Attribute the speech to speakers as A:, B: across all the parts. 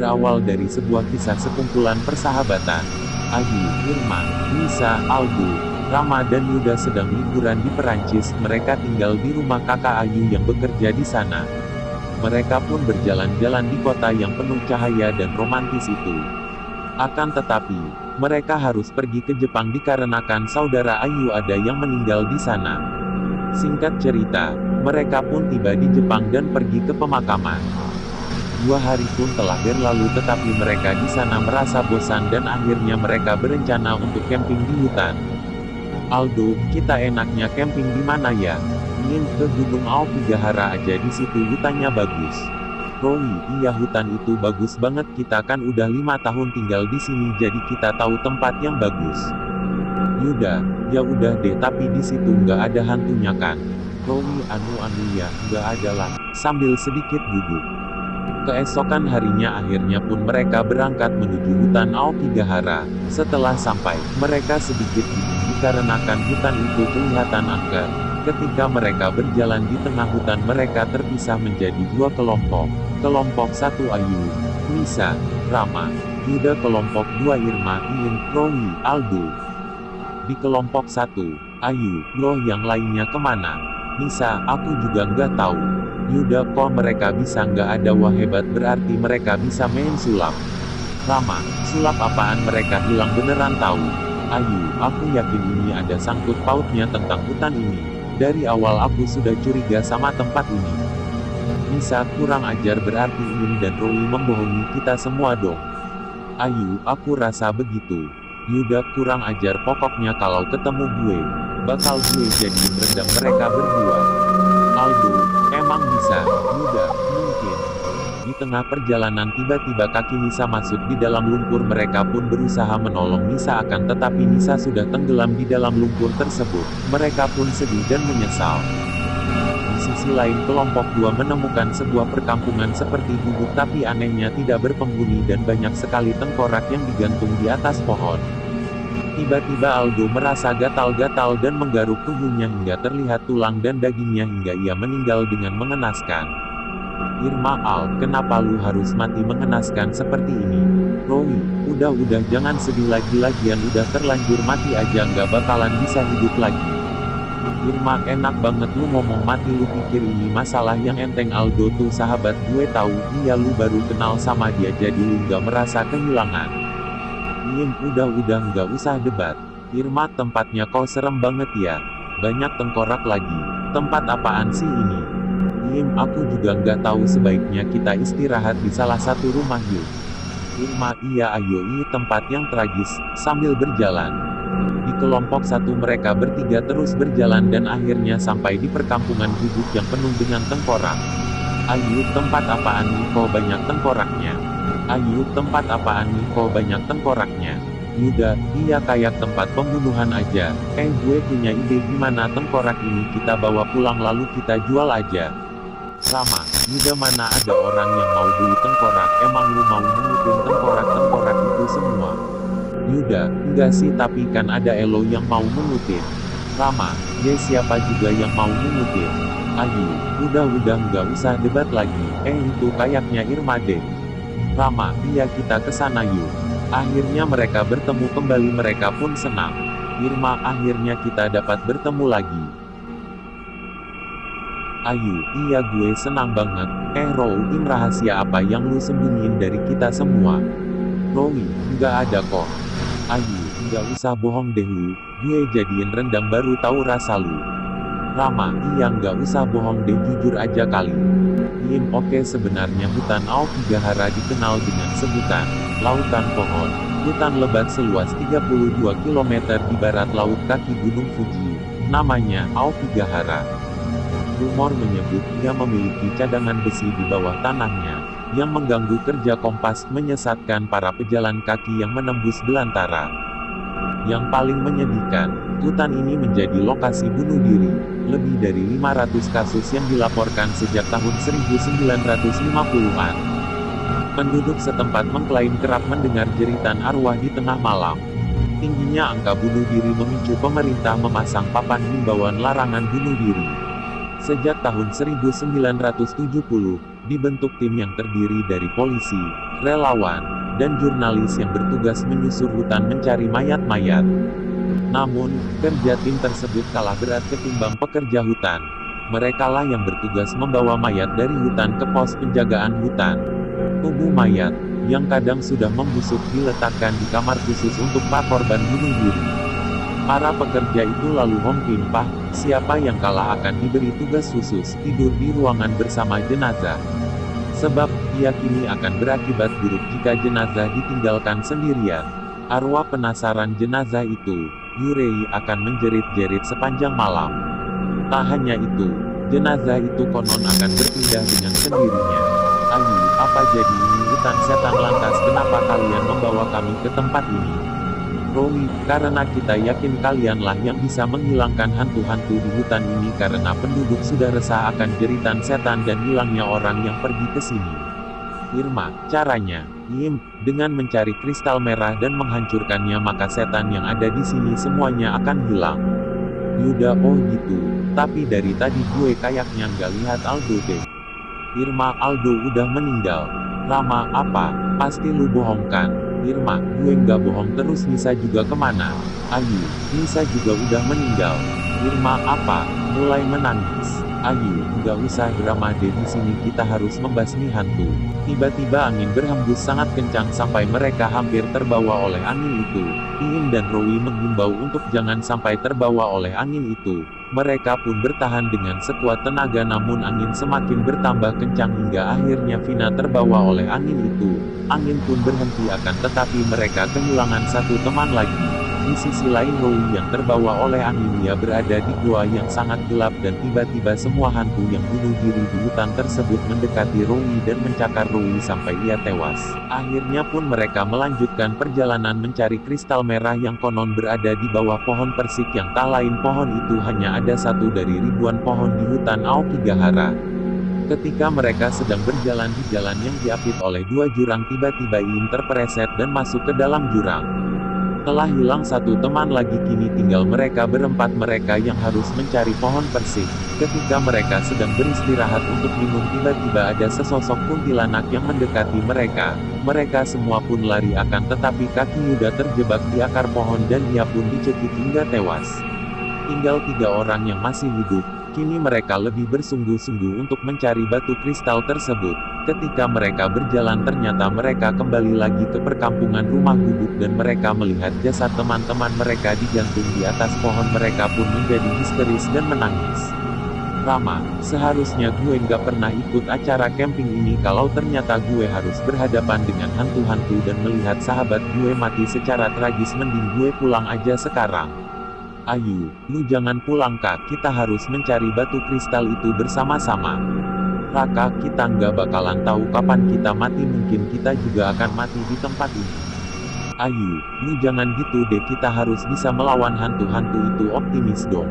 A: berawal dari sebuah kisah sekumpulan persahabatan. Ayu, Irma, Nisa, Aldo, Rama dan Yuda sedang liburan di Perancis. Mereka tinggal di rumah kakak Ayu yang bekerja di sana. Mereka pun berjalan-jalan di kota yang penuh cahaya dan romantis itu. Akan tetapi, mereka harus pergi ke Jepang dikarenakan saudara Ayu ada yang meninggal di sana. Singkat cerita, mereka pun tiba di Jepang dan pergi ke pemakaman. 2 hari pun telah berlalu tetapi mereka di sana merasa bosan dan akhirnya mereka berencana untuk camping di hutan. Aldo, kita enaknya camping di mana ya? Ingin ke Gunung Aokigahara aja, di situ hutannya bagus. Roy, iya hutan itu bagus banget, kita kan udah 5 tahun tinggal di sini jadi kita tahu tempat yang bagus. Yuda, ya udah deh tapi di situ nggak ada hantunya kan? Roy, anu ya, nggak ada lah, sambil sedikit gugup. Keesokan harinya akhirnya pun mereka berangkat menuju hutan Aokigahara. Setelah sampai, mereka sedikit bingung dikarenakan hutan itu kelihatan angker. Ketika mereka berjalan di tengah hutan mereka terpisah menjadi 2 kelompok. Kelompok 1 Ayu, Nisa, Rama, Yuda. Kelompok 2 Irma, Iin, Roy, Aldo. Di kelompok 1, Ayu, loh yang lainnya kemana? Nisa, aku juga nggak tahu. Yuda, kok mereka bisa nggak ada? Wah hebat, berarti mereka bisa main sulap. Rama, sulap apaan, mereka hilang beneran tahu. Ayu, aku yakin ini ada sangkut pautnya tentang hutan ini. Dari awal aku sudah curiga sama tempat ini. Nisa, kurang ajar, berarti Iin dan Roy membohongi kita semua dong. Ayu, aku rasa begitu. Yuda, kurang ajar, pokoknya kalau ketemu gue, bakal gue jadiin rendang mereka berdua. Aldo, emang bisa? Yuda, mungkin. Di tengah perjalanan tiba-tiba kaki Nisa masuk di dalam lumpur. Mereka pun berusaha menolong Nisa akan tetapi Nisa sudah tenggelam di dalam lumpur tersebut. Mereka pun sedih dan menyesal. Di sisi lain kelompok 2 menemukan sebuah perkampungan seperti gubuk tapi anehnya tidak berpenghuni dan banyak sekali tengkorak yang digantung di atas pohon. Tiba-tiba Aldo merasa gatal-gatal dan menggaruk tubuhnya hingga terlihat tulang dan dagingnya hingga ia meninggal dengan mengenaskan. Irma, Al, kenapa lu harus mati mengenaskan seperti ini? Roy, udah jangan sedih lagi, lagian udah terlanjur mati aja nggak bakalan bisa hidup lagi. Irma, enak banget lu ngomong mati, lu pikir ini masalah yang enteng? Aldo, tuh sahabat gue tahu, iya lu baru kenal sama dia jadi lu nggak merasa kehilangan. Iin, udah nggak usah debat. Irma, tempatnya kok serem banget ya. Banyak tengkorak lagi. Tempat apaan sih ini? Iin, aku juga nggak tahu, sebaiknya kita istirahat di salah satu rumah yuk. Irma, iya ayo, ini tempat yang tragis. Sambil berjalan di kelompok 1 mereka bertiga terus berjalan dan akhirnya sampai di perkampungan gubuk yang penuh dengan tengkorak. Ayu, tempat apaan nih kok banyak tengkoraknya? Ayu, tempat apaan nih kok banyak tengkoraknya? Yuda, iya kayak tempat pembunuhan aja. Gue punya ide, gimana tengkorak ini kita bawa pulang lalu kita jual aja. Rama, Yuda, mana ada orang yang mau beli tengkorak? Emang lu mau mengutin tengkorak-tengkorak itu semua? Yuda, enggak sih, tapi kan ada Elo yang mau mengutin. Rama, ya siapa juga yang mau mengutin? Ayu, udah nggak usah debat lagi. Itu kayaknya Irma deh. Rama, iya kita kesana yuk. Akhirnya mereka bertemu kembali, mereka pun senang. Irma, akhirnya kita dapat bertemu lagi. Ayu, iya gue senang banget. Roy, rahasia apa yang lu sembunyiin dari kita semua? Roy, nggak ada kok. Ayu, nggak usah bohong deh lu, gue jadiin rendang baru tahu rasa lu. Rama, iya nggak usah bohong deh, jujur aja kali. Oke, sebenarnya hutan Aokigahara dikenal dengan sebutan lautan pohon. Hutan lebat seluas 32 km di barat laut kaki Gunung Fuji. Namanya Aokigahara. Rumor menyebut ia memiliki cadangan besi di bawah tanahnya, yang mengganggu kerja kompas, menyesatkan para pejalan kaki yang menembus belantara. Yang paling menyedihkan, hutan ini menjadi lokasi bunuh diri. Lebih dari 500 kasus yang dilaporkan sejak tahun 1950-an. Penduduk setempat mengklaim kerap mendengar jeritan arwah di tengah malam. Tingginya angka bunuh diri memicu pemerintah memasang papan himbauan larangan bunuh diri. Sejak tahun 1970, dibentuk tim yang terdiri dari polisi, relawan, dan jurnalis yang bertugas menyusur hutan mencari mayat-mayat. Namun, kerja tim tersebut kalah berat ketimbang pekerja hutan. Merekalah yang bertugas membawa mayat dari hutan ke pos penjagaan hutan. Tubuh mayat, yang kadang sudah membusuk diletakkan di kamar khusus untuk para korban bunuh diri. Para pekerja itu lalu mempimpa, siapa yang kalah akan diberi tugas khusus tidur di ruangan bersama jenazah. Sebab, diyakini akan berakibat buruk jika jenazah ditinggalkan sendirian. Arwah penasaran jenazah itu, Yurei akan menjerit-jerit sepanjang malam. Tak hanya itu, jenazah itu konon akan berpindah dengan sendirinya. Ayu, apa jadi ini hutan setan lantas kenapa kalian membawa kami ke tempat ini? Rowi, karena kita yakin kalianlah yang bisa menghilangkan hantu-hantu di hutan ini karena penduduk sudah resah akan jeritan setan dan hilangnya orang yang pergi ke sini. Irma, caranya, dengan mencari kristal merah dan menghancurkannya maka setan yang ada di sini semuanya akan hilang. Yuda, oh gitu, tapi dari tadi gue kayaknya nggak lihat Aldo deh. Irma, Aldo udah meninggal. Rama, apa? Pasti lu bohong kan? Irma, gue nggak bohong terus Nisa juga kemana? Ayu, Nisa juga udah meninggal. Irma, apa? Mulai menangis. Ayu, nggak usah drama deh di sini kita harus membasmi hantu. Tiba-tiba angin berhembus sangat kencang sampai mereka hampir terbawa oleh angin itu. Iin dan Rowi menghimbau untuk jangan sampai terbawa oleh angin itu. Mereka pun bertahan dengan sekuat tenaga namun angin semakin bertambah kencang hingga akhirnya Vina terbawa oleh angin itu. Angin pun berhenti akan tetapi mereka kehilangan satu teman lagi. Di sisi lain Rowi yang terbawa oleh angin ia berada di gua yang sangat gelap dan tiba-tiba semua hantu yang bunuh diri di hutan tersebut mendekati Rowi dan mencakar Rowi sampai ia tewas. Akhirnya pun mereka melanjutkan perjalanan mencari kristal merah yang konon berada di bawah pohon persik yang tak lain pohon itu hanya ada satu dari ribuan pohon di hutan Aokigahara. Ketika mereka sedang berjalan di jalan yang diapit oleh dua jurang tiba-tiba Iin terpereset dan masuk ke dalam jurang. Telah hilang satu teman lagi kini tinggal mereka berempat mereka yang harus mencari pohon persik. Ketika mereka sedang beristirahat untuk minum tiba-tiba ada sesosok kuntilanak yang mendekati mereka. Mereka semua pun lari akan tetapi kaki Yuda terjebak di akar pohon dan ia pun dicekik hingga tewas. Tinggal 3 orang yang masih hidup. Kini mereka lebih bersungguh-sungguh untuk mencari batu kristal tersebut. Ketika mereka berjalan ternyata mereka kembali lagi ke perkampungan rumah gubuk dan mereka melihat jasad teman-teman mereka digantung di atas pohon mereka pun menjadi histeris dan menangis. Rama, seharusnya gue nggak pernah ikut acara camping ini kalau ternyata gue harus berhadapan dengan hantu-hantu dan melihat sahabat gue mati secara tragis mending gue pulang aja sekarang. Ayu, lu jangan pulang kak, kita harus mencari batu kristal itu bersama-sama. Raka, kita nggak bakalan tahu kapan kita mati mungkin kita juga akan mati di tempat ini. Ayu, lu jangan gitu deh kita harus bisa melawan hantu-hantu itu optimis dong.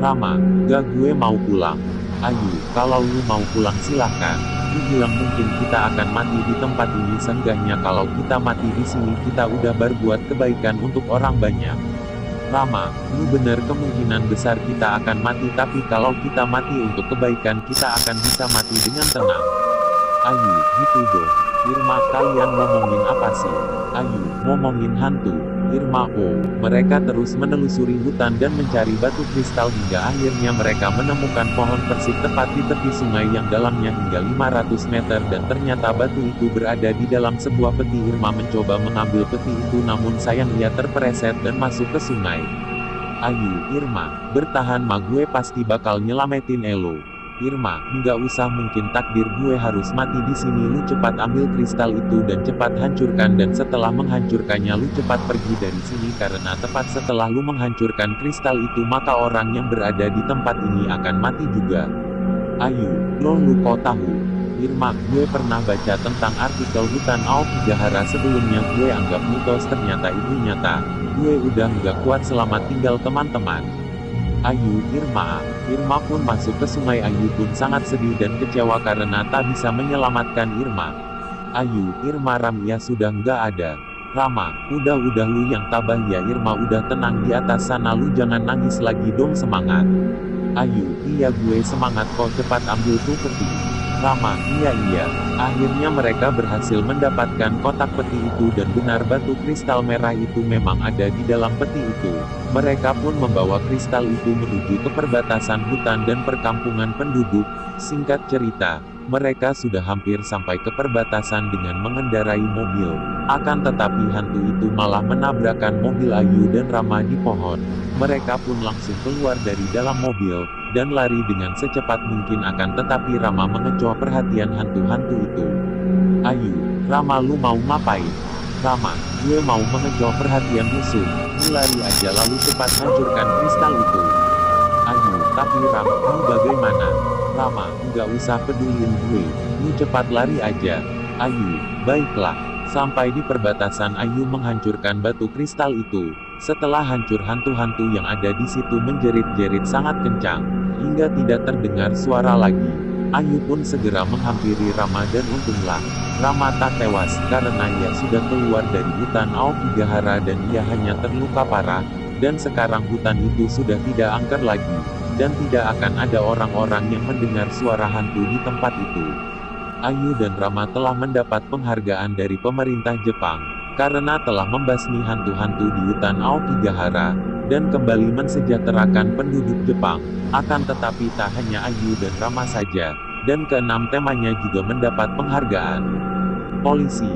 A: Rama, gak gue mau pulang. Ayu, kalau lu mau pulang silahkan. Lu bilang mungkin kita akan mati di tempat ini seenggaknya kalau kita mati di sini kita udah berbuat kebaikan untuk orang banyak. Rama, lu bener kemungkinan besar kita akan mati tapi kalau kita mati untuk kebaikan kita akan bisa mati dengan tenang. Ayu, gitu dong. Irma, kalian ngomongin apa sih? Ayu, ngomongin hantu. Irma, oh, mereka terus menelusuri hutan dan mencari batu kristal hingga akhirnya mereka menemukan pohon persik tepat di tepi sungai yang dalamnya hingga 500 meter dan ternyata batu itu berada di dalam sebuah peti. Irma mencoba mengambil peti itu namun sayang ia terpereset dan masuk ke sungai. Ayu, Irma, bertahan ma gue pasti bakal nyelamatin Elo. Irma, nggak usah mungkin takdir gue harus mati di sini lu cepat ambil kristal itu dan cepat hancurkan dan setelah menghancurkannya lu cepat pergi dari sini karena tepat setelah lu menghancurkan kristal itu maka orang yang berada di tempat ini akan mati juga. Ayu, lu kok tahu? Irma, gue pernah baca tentang artikel hutan Aokigahara sebelumnya gue anggap mitos ternyata itu nyata. Gue udah nggak kuat selamat tinggal teman-teman. Ayu, Irma pun masuk ke sungai. Ayu pun sangat sedih dan kecewa karena tak bisa menyelamatkan Irma. Ayu, Irma Ramya sudah nggak ada. Rama, udah lu yang tabah ya. Irma udah tenang di atas sana lu jangan nangis lagi dong semangat. Ayu, iya gue semangat kok cepat ambil tuh peti. Rama, iya. Akhirnya mereka berhasil mendapatkan kotak peti itu dan benar batu kristal merah itu memang ada di dalam peti itu. Mereka pun membawa kristal itu menuju ke perbatasan hutan dan perkampungan penduduk. Singkat cerita, mereka sudah hampir sampai ke perbatasan dengan mengendarai mobil. Akan tetapi hantu itu malah menabrakkan mobil Ayu dan Rama di pohon. Mereka pun langsung keluar dari dalam mobil, dan lari dengan secepat mungkin akan tetapi Rama mengecoh perhatian hantu-hantu itu. Ayu, Rama lu mau ngapain? Rama, gue mau mengecoh perhatian musuh. Lu lari aja lalu cepat hancurkan kristal itu. Ayu, tapi Ram, lu bagaimana? Rama, nggak usah peduliin gue. Lu cepat lari aja. Ayu, baiklah. Sampai di perbatasan Ayu menghancurkan batu kristal itu. Setelah hancur hantu-hantu yang ada di situ menjerit-jerit sangat kencang, hingga tidak terdengar suara lagi. Ayu pun segera menghampiri Rama dan untunglah, Rama tak tewas karena ia sudah keluar dari hutan Aokigahara dan ia hanya terluka parah, dan sekarang hutan itu sudah tidak angker lagi, dan tidak akan ada orang-orang yang mendengar suara hantu di tempat itu. Ayu dan Rama telah mendapat penghargaan dari pemerintah Jepang, karena telah membasmi hantu-hantu di hutan Aokigahara, dan kembali mensejahterakan penduduk Jepang. Akan tetapi tak hanya Ayu dan Rama saja, dan keenam temannya juga mendapat penghargaan. Polisi,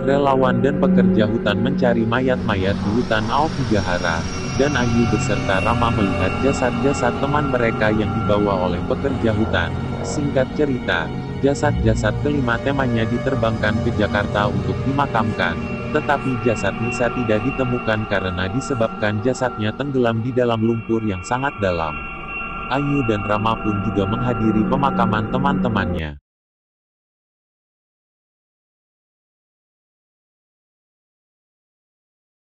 A: relawan dan pekerja hutan mencari mayat-mayat di hutan Aokigahara, dan Ayu beserta Rama melihat jasad-jasad teman mereka yang dibawa oleh pekerja hutan. Singkat cerita, jasad-jasad kelima temannya diterbangkan ke Jakarta untuk dimakamkan. Tetapi jasad Nisa tidak ditemukan karena disebabkan jasadnya tenggelam di dalam lumpur yang sangat dalam. Ayu dan Rama pun juga menghadiri pemakaman teman-temannya.